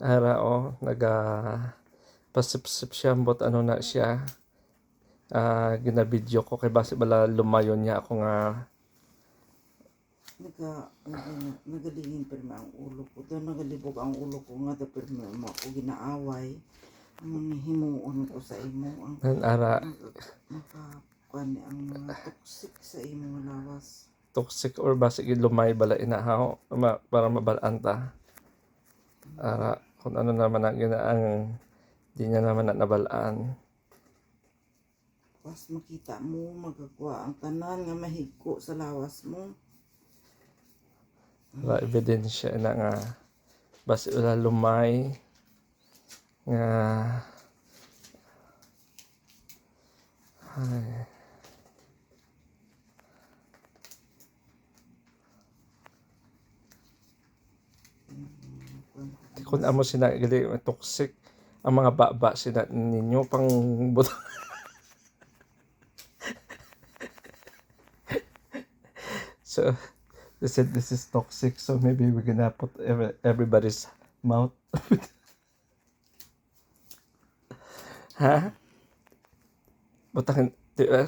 Ara o pasipsip siya bot ano na siya. Ginabidyo ko kay base bala lumayon niya ako nga nagalingin pirma ang ulo ko. Ito nagalibog ang ulo ko nga ito pirma mo ako ginaaway. Ang himuon ko sa imo. Ang ara makakuan ang mga toxic sa imo lawas. toxic or base lumay bala inahaw para mabalaan ta. Ara kung ano naman ang ginaang di niya naman na nabalaan. Pas makita mo magagwa ang tanan nga mahigko sa lawas mo. Wala ebidensya na nga base wala lumay nga ay kung amo sina gali toxic ang mga baba sina ninyo pang butang so they said this is toxic, so maybe we're gonna put everybody's mouth. Ha? Butakan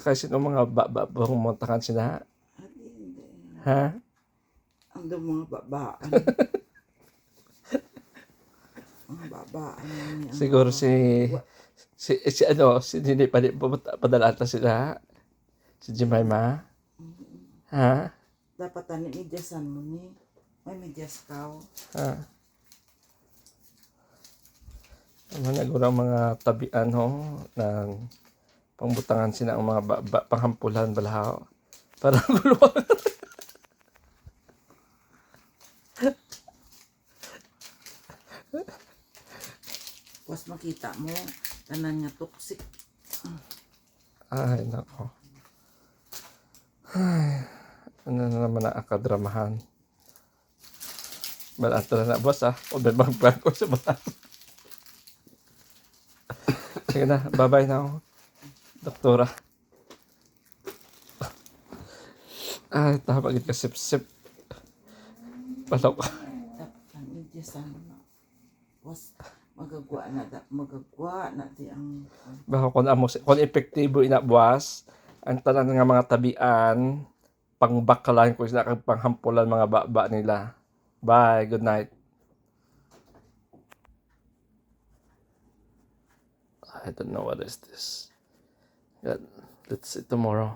kasi ng mga bang montakan sila. Hindi. Ha? Ang mga babaan. Ang babaan niya. Siguro si ano, si Nini padala ata sila. Si Jemima. Ha? Dapat tani medyasan mo ni. May medyas ka. Ha? Managurang mga tabian ho ng pangbutangan sila ang mga panghampulan balahaw. Parang guluwang. Pas makita mo, tanan nga toxic. Ay, nako. Ay, ano na naman ang akadramahan. Balata na boss o may mag-prank ko sa bata. Sige na, bye-bye na ako. Doktora. Ay, tapagin ka sip-sip. Palaw ka. Dapat medyasan mo. Pas magagwa na di ang Baka kung epektibo inabuas, ang tanan nga mga tabian, pangbakalan ko sila kag panghampulan mga baba nila. Bye, good night. I don't know what is this. Yeah, let's see tomorrow.